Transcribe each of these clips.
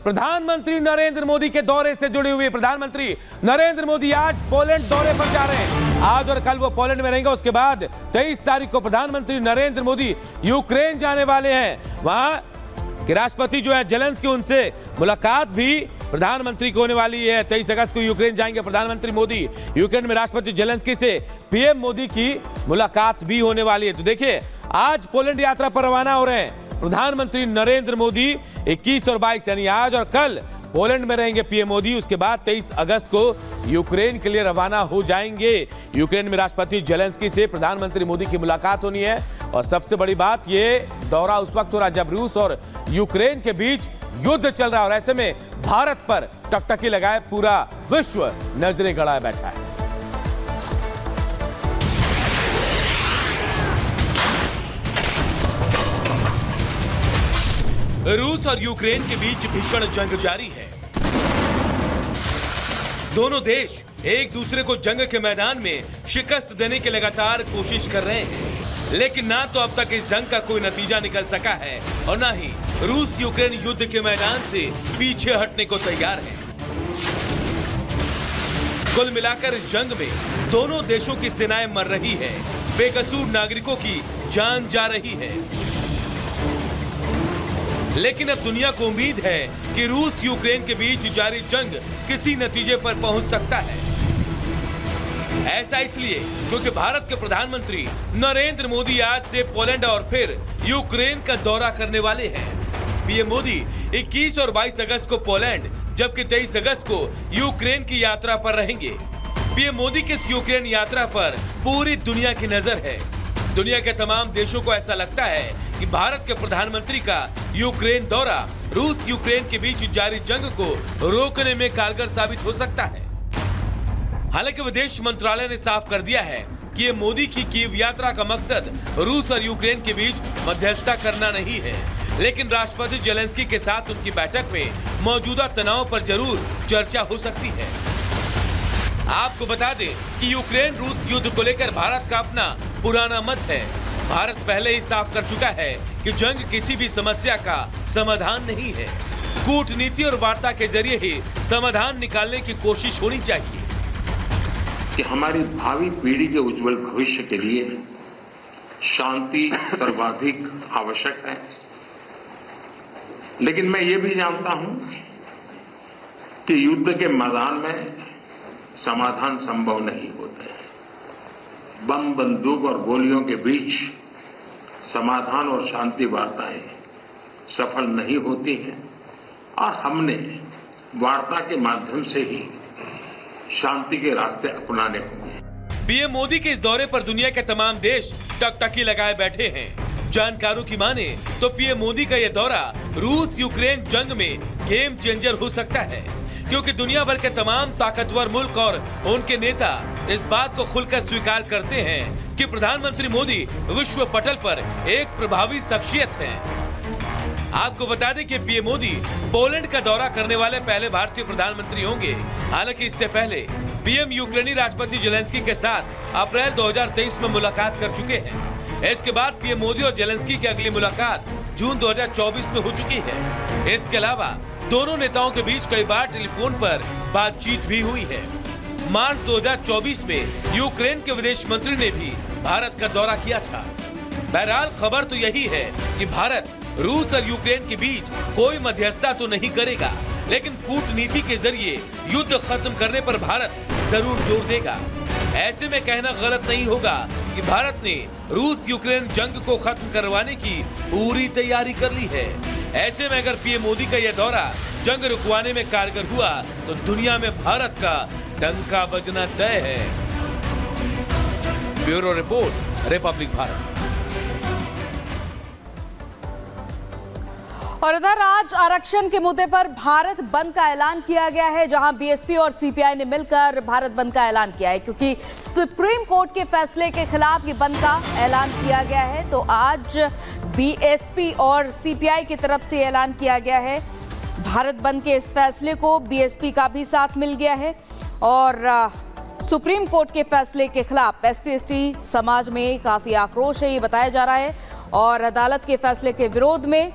प्रधानमंत्री नरेंद्र मोदी के दौरे से जुड़ी हुई। प्रधानमंत्री नरेंद्र मोदी आज पोलैंड दौरे पर जा रहे हैं। आज और कल वो पोलैंड में रहेंगे। उसके बाद 23 तारीख को प्रधानमंत्री नरेंद्र मोदी यूक्रेन जाने वाले हैं। वहां के राष्ट्रपति जो है जेलेंस्की, उनसे मुलाकात भी प्रधानमंत्री को होने वाली है। 23 अगस्त को यूक्रेन जाएंगे प्रधानमंत्री मोदी। यूक्रेन में राष्ट्रपति जेलेंस्की से पीएम मोदी की मुलाकात भी होने वाली है। तो देखिए, आज पोलैंड यात्रा पर रवाना हो रहे हैं प्रधानमंत्री नरेंद्र मोदी। 21 और 22 यानी आज और कल पोलैंड में रहेंगे पीएम मोदी। उसके बाद 23 अगस्त को यूक्रेन के लिए रवाना हो जाएंगे। यूक्रेन में राष्ट्रपति जेलेंस्की से प्रधानमंत्री मोदी की मुलाकात होनी है। और सबसे बड़ी बात, ये दौरा उस वक्त हो रहा जब रूस और यूक्रेन के बीच युद्ध चल रहा है और ऐसे में भारत पर टकटकी लगाए पूरा विश्व नजरें गड़ाए बैठा है। रूस और यूक्रेन के बीच भीषण जंग जारी है। दोनों देश एक दूसरे को जंग के मैदान में शिकस्त देने की लगातार कोशिश कर रहे हैं, लेकिन ना तो अब तक इस जंग का कोई नतीजा निकल सका है और ना ही रूस यूक्रेन युद्ध के मैदान से पीछे हटने को तैयार है। कुल मिलाकर इस जंग में दोनों देशों की सेनाएं मर रही है, बेकसूर नागरिकों की जान जा रही है। लेकिन अब दुनिया को उम्मीद है कि रूस यूक्रेन के बीच जारी जंग किसी नतीजे पर पहुंच सकता है। ऐसा इसलिए क्योंकि भारत के प्रधानमंत्री नरेंद्र मोदी आज से पोलैंड और फिर यूक्रेन का दौरा करने वाले हैं। पीएम मोदी 21 और 22 अगस्त को पोलैंड, जबकि 23 अगस्त को यूक्रेन की यात्रा पर रहेंगे। पीएम मोदी की इस यूक्रेन यात्रा पर पूरी दुनिया की नजर है। दुनिया के तमाम देशों को ऐसा लगता है कि भारत के प्रधानमंत्री का यूक्रेन दौरा रूस यूक्रेन के बीच जारी जंग को रोकने में कारगर साबित हो सकता है। हालांकि विदेश मंत्रालय ने साफ कर दिया है कि ये मोदी की कीव यात्रा का मकसद रूस और यूक्रेन के बीच मध्यस्थता करना नहीं है, लेकिन राष्ट्रपति जेलेंस्की के साथ उनकी बैठक में मौजूदा तनाव पर जरूर चर्चा हो सकती है। आपको बता दें कि यूक्रेन रूस युद्ध को लेकर भारत का अपना पुराना मत है। भारत पहले ही साफ कर चुका है कि जंग किसी भी समस्या का समाधान नहीं है। कूटनीति और वार्ता के जरिए ही समाधान निकालने की कोशिश होनी चाहिए। कि हमारी भावी पीढ़ी के उज्जवल भविष्य के लिए शांति सर्वाधिक आवश्यक है, लेकिन मैं ये भी जानता हूं कि युद्ध के मैदान में समाधान संभव नहीं होते। बम, बंदूक और गोलियों के बीच समाधान और शांति वार्ताएं सफल नहीं होती हैं और हमने वार्ता के माध्यम से ही शांति के रास्ते अपनाने होंगे। पीएम मोदी के इस दौरे पर दुनिया के तमाम देश टकटकी लगाए बैठे हैं। जानकारों की माने तो पीएम मोदी का यह दौरा रूस यूक्रेन जंग में गेम चेंजर हो सकता है, क्योंकि दुनिया भर के तमाम ताकतवर मुल्क और उनके नेता इस बात को खुलकर स्वीकार करते हैं कि प्रधानमंत्री मोदी विश्व पटल पर एक प्रभावी शख्सियत हैं। आपको बता दें कि पीएम मोदी पोलैंड का दौरा करने वाले पहले भारतीय प्रधानमंत्री होंगे। हालांकि इससे पहले पीएम यूक्रेनी राष्ट्रपति जेलेंस्की के साथ अप्रैल 2023 में मुलाकात कर चुके हैं। इसके बाद पीएम मोदी और जेलेंस्की की अगली मुलाकात जून 2024 में हो चुकी है। इसके अलावा दोनों नेताओं के बीच कई बार टेलीफोन पर बातचीत भी हुई है। मार्च 2024 में यूक्रेन के विदेश मंत्री ने भी भारत का दौरा किया था। बहरहाल खबर तो यही है कि भारत रूस और यूक्रेन के बीच कोई मध्यस्थता तो नहीं करेगा, लेकिन कूटनीति के जरिए युद्ध खत्म करने पर भारत जरूर जोर देगा। ऐसे में कहना गलत नहीं होगा कि भारत ने रूस यूक्रेन जंग को खत्म करवाने की पूरी तैयारी कर ली है। ऐसे में अगर पीएम मोदी का यह दौरा जंग रुकवाने में कारगर हुआ तो दुनिया में भारत का डंका बजना तय है। Bureau report, Republic Bharat. और इधर आज आरक्षण के मुद्दे पर भारत बंद का ऐलान किया गया है, जहां बीएसपी और सीपीआई ने मिलकर भारत बंद का ऐलान किया है, क्योंकि सुप्रीम कोर्ट के फैसले के खिलाफ ये बंद का ऐलान किया गया है। तो आज बीएसपी और सीपीआई की तरफ से ऐलान किया गया है। भारत बंद के इस फैसले को बीएसपी का भी साथ मिल गया है और सुप्रीम कोर्ट के फैसले के खिलाफ SC/ST समाज में काफी आक्रोश है, ये बताया जा रहा है। और अदालत के फैसले के विरोध में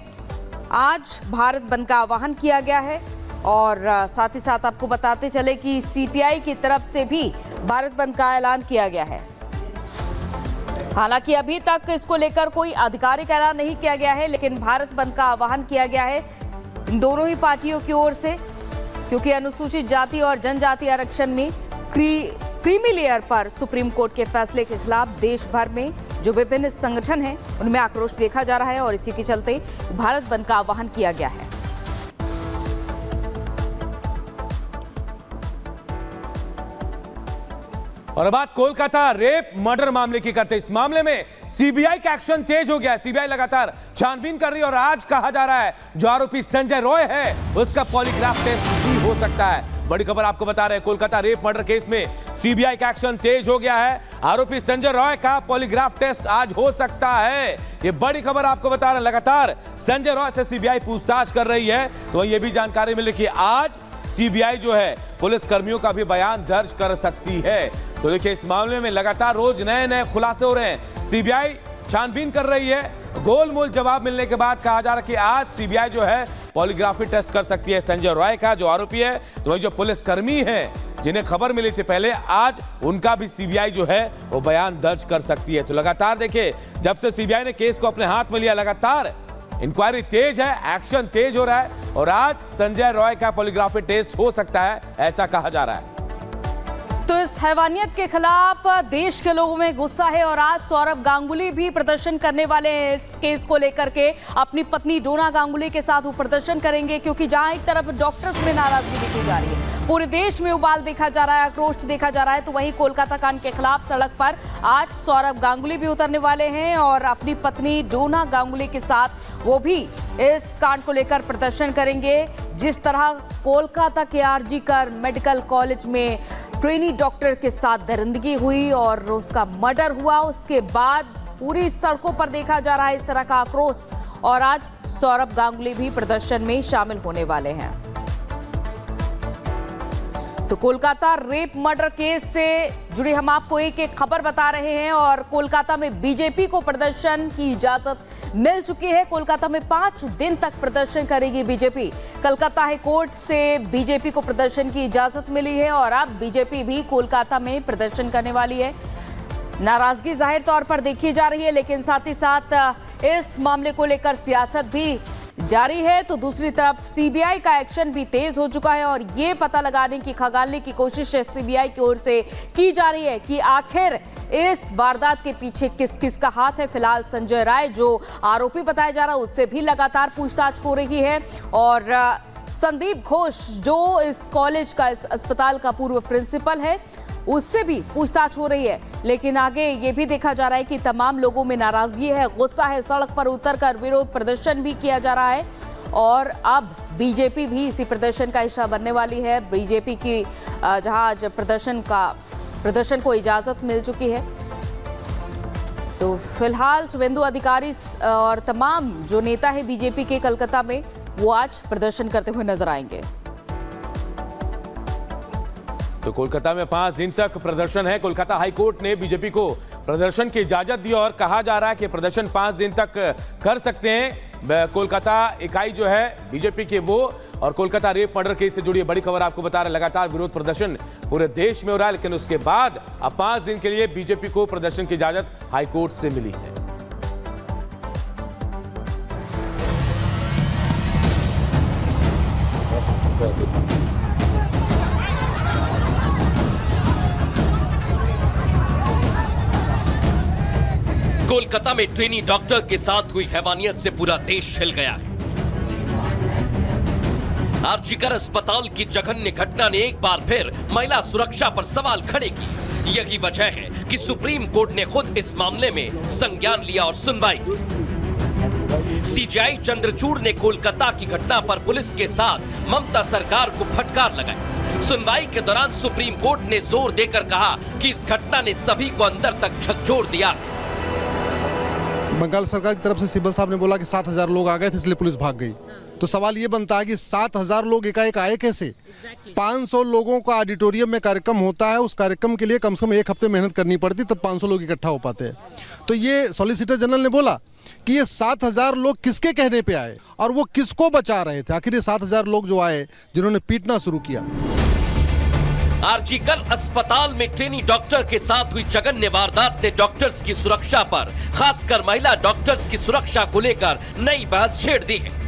आज भारत बंद का आह्वान किया गया है और साथ ही साथ आपको बताते चले कि सीपीआई की तरफ से भी भारत बंद का ऐलान किया गया है। हालांकि अभी तक इसको लेकर कोई आधिकारिक ऐलान नहीं किया गया है, लेकिन भारत बंद का आह्वान किया गया है इन दोनों ही पार्टियों की ओर से, क्योंकि अनुसूचित जाति और जनजाति आरक्षण में क्रीमी लेयर पर सुप्रीम कोर्ट के फैसले के खिलाफ देश भर में जो विभिन्न संगठन हैं उनमें आक्रोश देखा जा रहा है और इसी के चलते भारत बंद का आह्वान किया गया है। और अब बात कोलकाता रेप मर्डर मामले की करते हैं। इस मामले में सीबीआई का एक्शन तेज हो गया है। सीबीआई लगातार छानबीन कर रही है और आज कहा जा रहा है जो आरोपी संजय रॉय है उसका पॉलीग्राफ टेस्ट भी हो सकता है। बड़ी खबर आपको बता रहे हैं, कोलकाता रेप मर्डर केस में सीबीआई का एक्शन तेज हो गया है। आरोपी संजय रॉय का पॉलीग्राफ टेस्ट आज हो सकता है, ये बड़ी खबर आपको बता रहे हैं। लगातार संजय रॉय से सीबीआई पूछताछ कर रही है, तो ये भी जानकारी मिली कि आज सीबीआई जो है पुलिस कर्मियों का भी बयान दर्ज कर सकती है। तो देखिए, इस मामले में लगातार रोज नए नए खुलासे हो रहे हैं। सीबीआई छानबीन कर रही है। गोलमोल जवाब मिलने के बाद कहा जा रहा है कि आज सीबीआई जो है पॉलीग्राफी टेस्ट कर सकती है संजय रॉय का, जो आरोपी है। तो वही जो पुलिसकर्मी है जिन्हें खबर मिली थी पहले, आज उनका भी सीबीआई जो है वो बयान दर्ज कर सकती है। तो लगातार देखिए, जब से सीबीआई ने केस को अपने हाथ में लिया, लगातार इंक्वायरी तेज है, एक्शन तेज हो रहा है और आज संजय रॉय का पॉलीग्राफी टेस्ट हो सकता है, ऐसा कहा जा रहा है। तो इस हैवानियत के खिलाफ देश के लोगों में गुस्सा है और आज सौरभ गांगुली भी प्रदर्शन करने वाले हैं। इस केस को लेकर के अपनी पत्नी डोना गांगुली के साथ वो प्रदर्शन करेंगे, क्योंकि जहां एक तरफ डॉक्टर्स में नाराजगी देखी जा रही है, पूरे देश में उबाल देखा जा रहा है, आक्रोश देखा जा रहा है, तो वहीं कोलकाता कांड के खिलाफ सड़क पर आज सौरभ गांगुली भी उतरने वाले हैं और अपनी पत्नी डोना गांगुली के साथ वो भी इस कांड को लेकर प्रदर्शन करेंगे। जिस तरह कोलकाता के आरजी कर मेडिकल कॉलेज में ट्रेनी डॉक्टर के साथ दरिंदगी हुई और उसका मर्डर हुआ, उसके बाद पूरी सड़कों पर देखा जा रहा है इस तरह का आक्रोश और आज सौरभ गांगुली भी प्रदर्शन में शामिल होने वाले हैं। तो कोलकाता रेप मर्डर केस से जुड़ी हम आपको एक एक खबर बता रहे हैं और कोलकाता में बीजेपी को प्रदर्शन की इजाजत मिल चुकी है। कोलकाता में 5 दिन तक प्रदर्शन करेगी बीजेपी। कलकत्ता हाई कोर्ट से बीजेपी को प्रदर्शन की इजाजत मिली है और अब बीजेपी भी कोलकाता में प्रदर्शन करने वाली है। नाराजगी जाहिर तौर पर देखी जा रही है, लेकिन साथ ही साथ इस मामले को लेकर सियासत भी जारी है। तो दूसरी तरफ सीबीआई का एक्शन भी तेज हो चुका है और ये पता लगाने की, खंगालने की कोशिश सीबीआई की ओर से की जा रही है कि आखिर इस वारदात के पीछे किस किस का हाथ है। फिलहाल संजय राय जो आरोपी बताया जा रहा है उससे भी लगातार पूछताछ हो रही है और संदीप घोष जो इस कॉलेज का, इस अस्पताल का पूर्व प्रिंसिपल है, उससे भी पूछताछ हो रही है। लेकिन आगे ये भी देखा जा रहा है कि तमाम लोगों में नाराजगी है, गुस्सा है, सड़क पर उतरकर विरोध प्रदर्शन भी किया जा रहा है और अब बीजेपी भी इसी प्रदर्शन का हिस्सा बनने वाली है। बीजेपी की जहां आज प्रदर्शन को इजाजत मिल चुकी है। तो फिलहाल शुभेंदु अधिकारी और तमाम जो नेता है बीजेपी के कलकत्ता में, वो आज प्रदर्शन करते हुए नजर आएंगे। तो कोलकाता में 5 दिन तक प्रदर्शन है। कोलकाता हाई कोर्ट ने बीजेपी को प्रदर्शन की इजाजत दी और कहा जा रहा है कि प्रदर्शन 5 दिन तक कर सकते हैं। कोलकाता इकाई जो है बीजेपी के वो और कोलकाता रेप मर्डर केस से जुड़ी बड़ी खबर आपको बता रहे हैं। लगातार विरोध प्रदर्शन पूरे देश में हो रहा है, लेकिन उसके बाद अब 5 दिन के लिए बीजेपी को प्रदर्शन की इजाजत हाई कोर्ट से मिली है। कोलकाता में ट्रेनी डॉक्टर के साथ हुई हैवानियत से पूरा देश हिल गया है। आरजीकर अस्पताल की जघन्य घटना ने एक बार फिर महिला सुरक्षा पर सवाल खड़े किए। यही वजह है कि सुप्रीम कोर्ट ने खुद इस मामले में संज्ञान लिया और सुनवाई की। सीजेआई चंद्रचूड़ ने कोलकाता की घटना पर पुलिस के साथ ममता सरकार को फटकार लगाई। सुनवाई के दौरान सुप्रीम कोर्ट ने जोर देकर कहा कि इस घटना ने सभी को अंदर तक झकझोर दिया। बंगाल सरकार की तरफ से सिब्बल साहब ने बोला कि 7,000 लोग आ गए थे इसलिए पुलिस भाग गई। तो सवाल ये बनता है कि 7,000 लोग एकाएक आए कैसे? 500 लोगों का ऑडिटोरियम में कार्यक्रम होता है, उस कार्यक्रम के लिए कम से कम 1 हफ्ते मेहनत करनी पड़ती तब 500 लोग इकट्ठा हो पाते हैं। तो ये सॉलिसिटर जनरल ने बोला कि ये 7,000 लोग किसके कहने पे आए और वो किसको बचा रहे थे। आखिर ये 7,000 लोग जो आए जिन्होंने पीटना शुरू किया। आर्जिकल अस्पताल में ट्रेनी डॉक्टर के साथ हुई जघन्य वारदात ने डॉक्टर्स की सुरक्षा पर, खासकर महिला डॉक्टर्स की सुरक्षा को लेकर नई बहस छेड़ दी है।